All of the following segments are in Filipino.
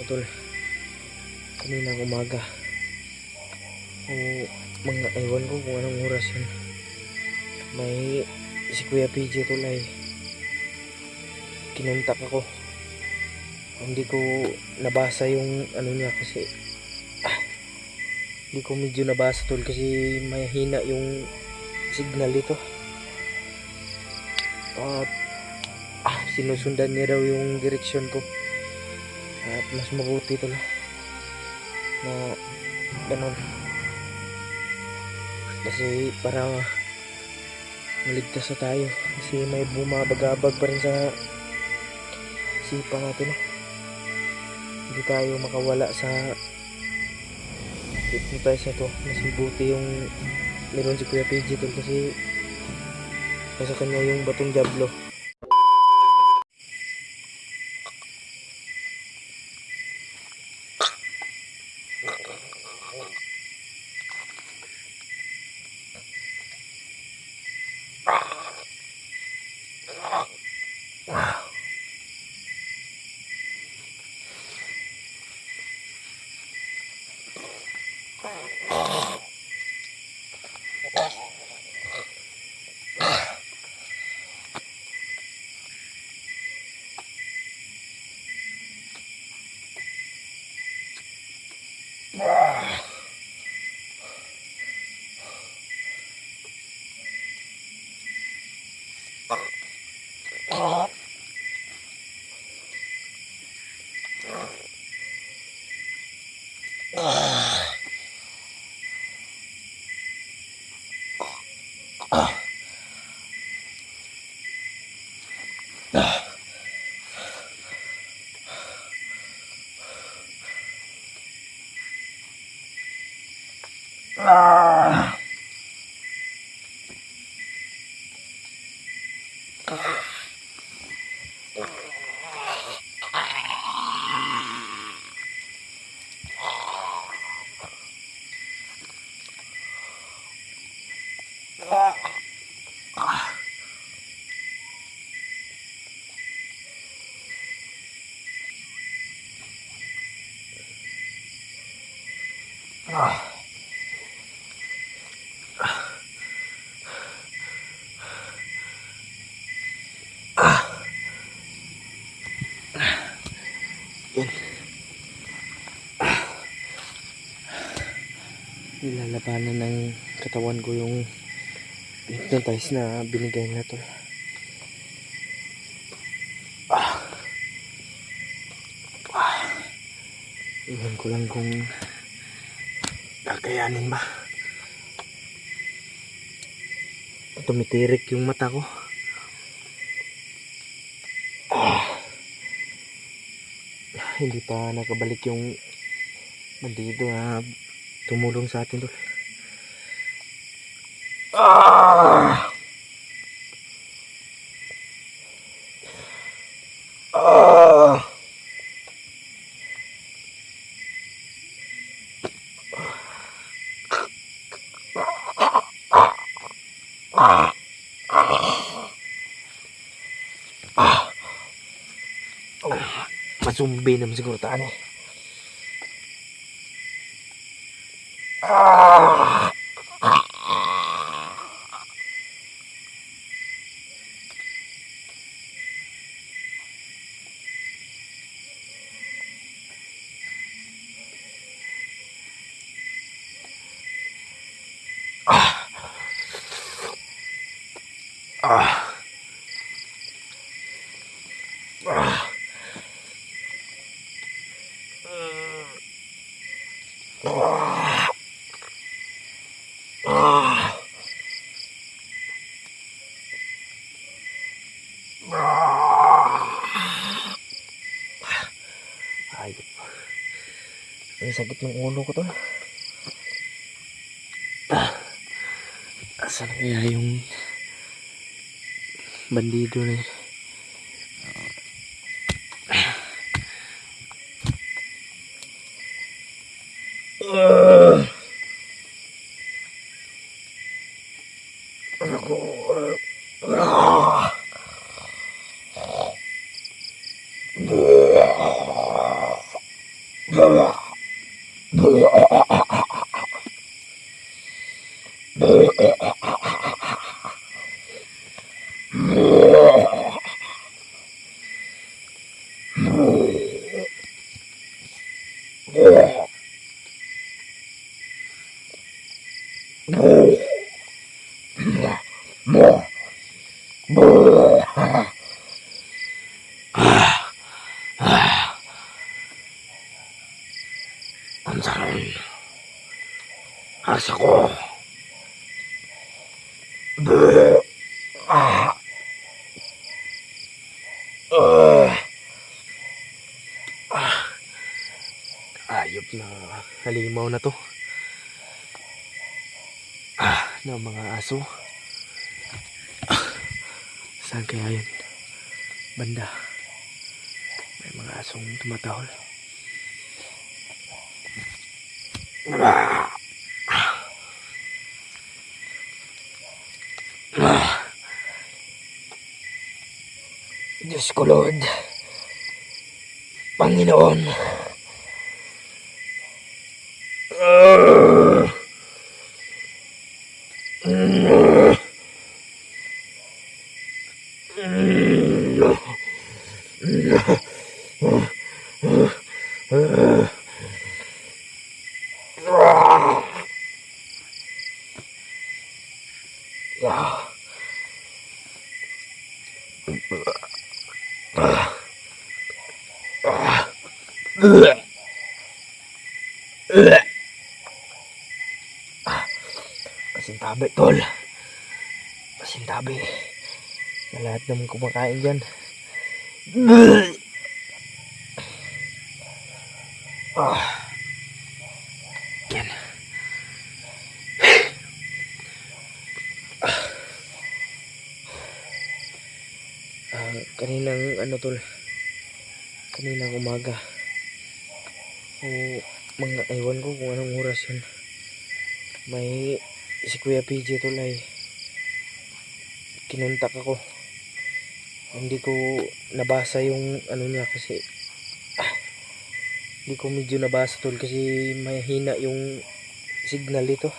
Tol, kaninang umaga o mga ewan ko kung anong oras yun, may si Kuya PJ tol ay kinuntak ako. Hindi ko nabasa yung ano niya kasi hindi ko medyo nabasa tol kasi mahina yung signal dito. At sinusundan niya daw yung direksyon ko at mas mabuti tol na ganun kasi para maligtas na tayo kasi may bumabagabag pa rin sa sipa natin. Hindi tayo makawala sa hypnotize na to. Mas mabuti yung meron si Kuya PJ tol kasi nasa kanya yung batong Diablo. Nilalabanan ng katawan ko yung hypnotize na binigay na to. Iwan ko lang kung kakayanin ba. Tumitirik yung mata ko. Hindi pa nakabalik yung bandido na tumulong sa atin tol. Masumbi naman siguro taan eh. Ayop. Ang sakit ng ulo ko to. Asan kaya yung bandido na yun? Ang sakit. Asa ko. Ayop na halimaw na to. Na mga aso. Saan kaya yun? Banda. May mga asong tumatahol. Diyos ko Lord. Panginoon. Pasintabi tol. Pasintabi. Sa lahat naman kumakain dyan. Yan. Kaninang ano tol. Kaninang umaga. Mga ewan ko kung anong oras yun. May si Kuya PJ tol ay kinuntak ako. Hindi ko nabasa yung ano niya kasi hindi ko medyo nabasa tol kasi mahina yung signal dito.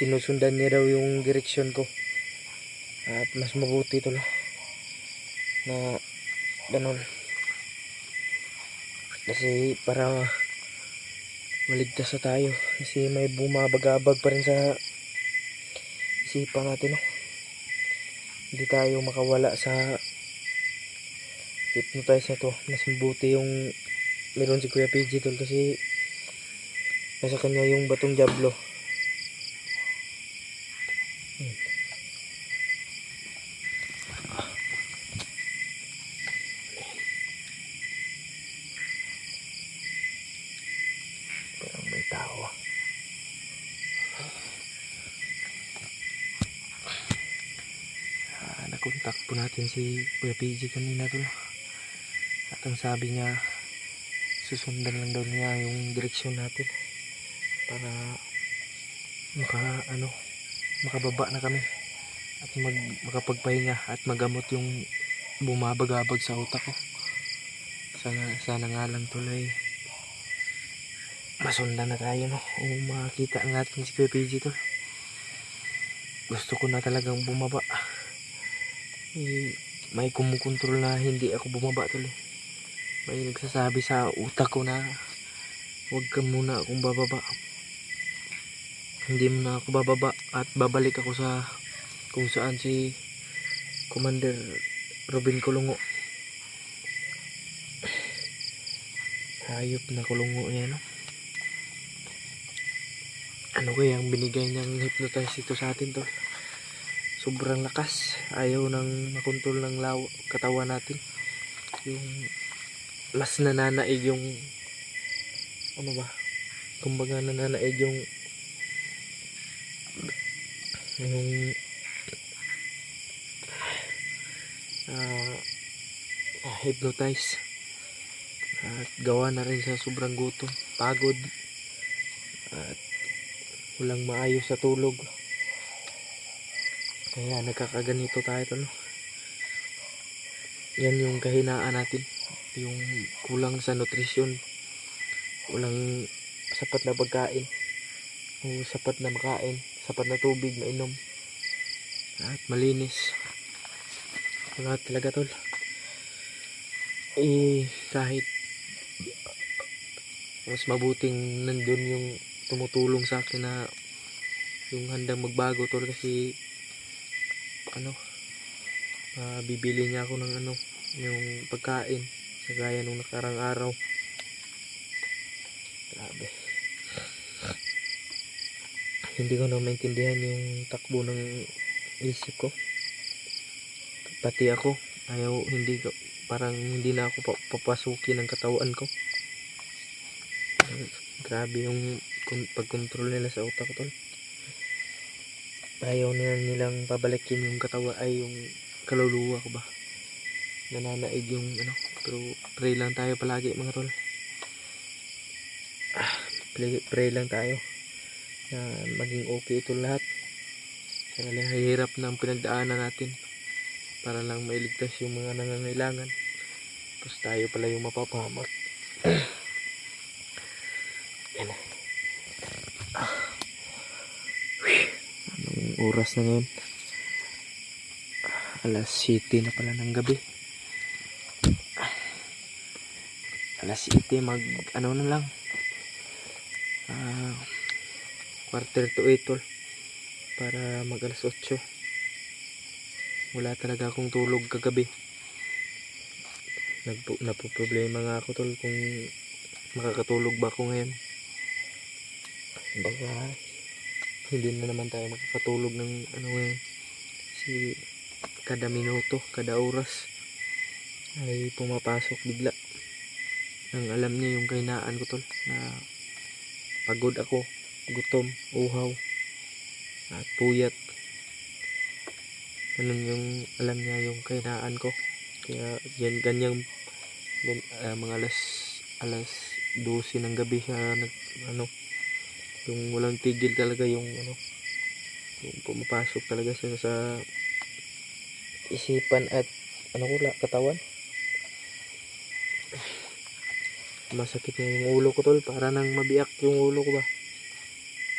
Sinusundan niya daw yung direksyon ko. At mas mabuti tol na ganun. Kasi para maligtas na tayo kasi may bumabagabag pa rin sa isipan natin hindi tayo makawala sa hypnotize na to. Mas mabuti yung meron si Kuya PG tol kasi nasa kanya yung batong Diablo. Parang may tao. Nakontak po natin si Kuya PG kanina tol. At ang sabi niya susundan lang daw niya yung direksyon natin para makababa na kami at makapagpahinga at magamot yung bumabagabag sa utak ko. Sana nga lang tuloy masundan na tayo o makita ang ating si Kuya PG tol. Gusto ko na talagang bumaba. May kumukontrol na hindi ako bumaba tol. May nagsasabi sa utak ko na huwag ka muna akong bababa. Hindi mo na ako bababa at babalik ako sa kung saan si Commander Robin Kulungo. Hayop na Kulungo yan. Ano kaya ang binigay niyang hypnotize ito sa atin tol? Sobrang lakas. Ayaw nang makontrol ng katawan natin. Yung mas nananaig yung kumbaga nananaig yung hypnotize at gawa na rin sa sobrang gutom, pagod at walang maayos sa tulog kaya nagkakaganito tayo yan yung kahinaan natin, yung kulang sa nutrisyon, walang sapat na pagkain o sapat na makain, sapat na tubig mainom at malinis. Lahat talaga tol. Kahit mas mabuting nandun yung tumutulong sa akin na yung handang magbago tol, kasi bibili niya ako ng yung pagkain kagaya nung nakarang araw. Grabe, hindi ko na maintindihan yung takbo ng isip ko, pati ako parang hindi na ako papasukin ng katawan ko. Grabe yung pagkontrol nila sa utak ko tol. Ayaw nilang pabalikin yung katawan, ay yung kaluluwa ko ba, nananaig yung pero pray lang tayo palagi mga tol. Pray lang tayo na maging okay ito lahat sa hirap ng pinagdaanan natin, para lang mailigtas yung mga nangangailangan, tapos tayo pala yung mapapahamak. Yan. Anong oras na ngayon? Alas 7 na pala ng gabi. Alas 7, na lang, quarter to 8 tol, para mag alas 8. Wala talaga akong tulog kagabi. Napoproblema nga ako tol kung makakatulog ba ako ngayon. Baka hindi na naman tayo makakatulog ng ngayon, kasi kada minuto, kada oras ay pumapasok bigla ang alam niya yung kahinaan ko tol, na pagod ako, gutom, uhaw at puyat. Ganun yung alam niya yung kahinaan ko. Kaya ganyang mga alas 12 ng gabi siya yung walang tigil talaga yung yung pumapasok talaga siya sa isipan at katawan. Masakit na yung ulo ko tol, para nang mabiyak yung ulo ko ba.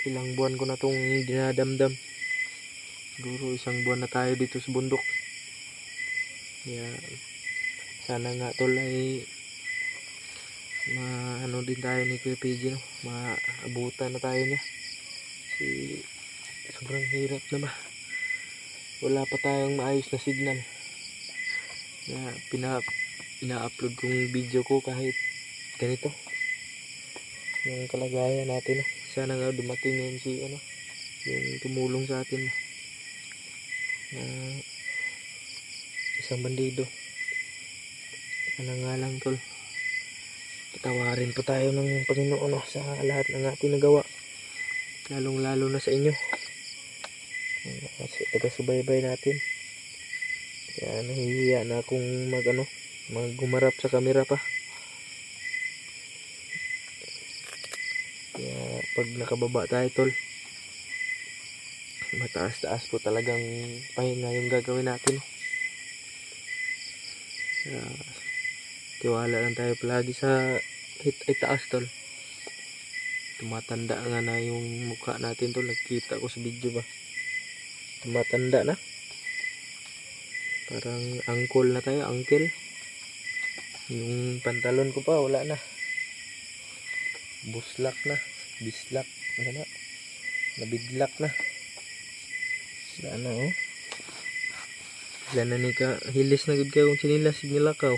Ilang buwan ko na tong dinadamdam, siguro 1 buwan na tayo dito sa bundok. Kaya sana nga tol ay din tayo ni Kuya PG, maabutan na tayo niya, kasi sobrang hirap na ba, wala pa tayong maayos na signal. Kaya ina-upload kong video ko kahit ganito yung kalagayan natin. Sana nga dumating yun si yung tumulong sa atin na isang bandido. Nga lang tol, patawarin po tayo ng Panginoon sa lahat ng ating nagawa, lalong lalo na sa inyo, taga-subaybay natin. Kaya nahihiya na akong gumarap sa camera pa. Kaya pag nakababa tayo tol, mataas-taas po talagang pahinga yung gagawin natin. Tiwala lang tayo palagi sa ay taas tol. Tumatanda nga na yung mukha natin tol, nakita ko sa video ba, tumatanda na, parang uncle na tayo, uncle. Yung pantalon ko pa wala na, buslak na, bislak na, nabidlak na. Wala na ni ka hilis na gud kayong sinilas nilakaw,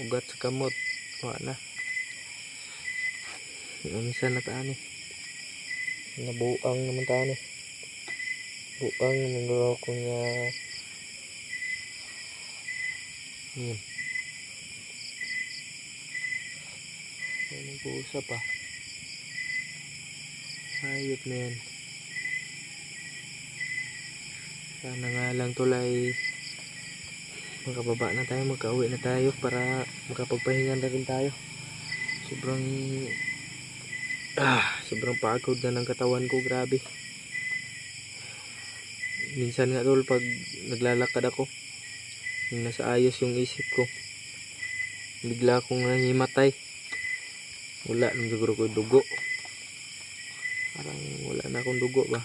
ugat sa kamot wala na. Minsan na taan nabuang naman taan buang naman ko niya. Nag-uusap pa, hayop na yan. Sana nga lang tulay makababa na tayo, magka-uwi na tayo para makapagpahinga na rin tayo. Sobrang pagod na ng katawan ko, grabe. Minsan nga tol, pag naglalakad ako, yung nasa ayos yung isip ko, bigla akong nangimatay. Wala nang siguro ko dugo, parang wala na akong dugo ba.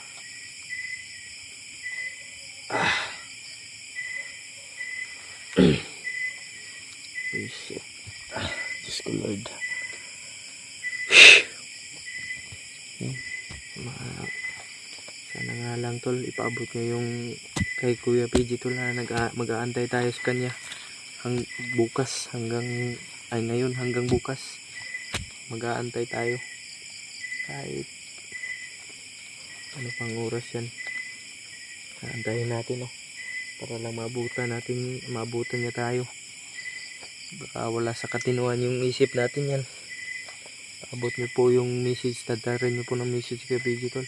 Shit. Diyos ko Lord. Sana nga lang tol, ipaabot niya yung kay Kuya PG tol, na mag-aantay tayo sa kanya bukas hanggang ngayon hanggang bukas mag-aantay tayo kahit ano pang oras yan. Aantayin natin para lang maabutan niya tayo. Baka wala sa katinuan yung isip natin yan. Abot niyo po yung message, tadarin niyo po ng message kay PG tol,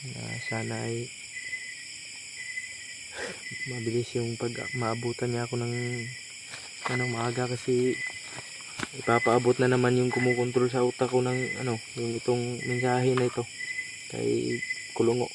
na sana ay mabilis yung maabutan niya ako ng maaga, kasi ipapaabot na naman yung kumukontrol sa utak ko ng yung itong mensahe na ito kay Kulungo.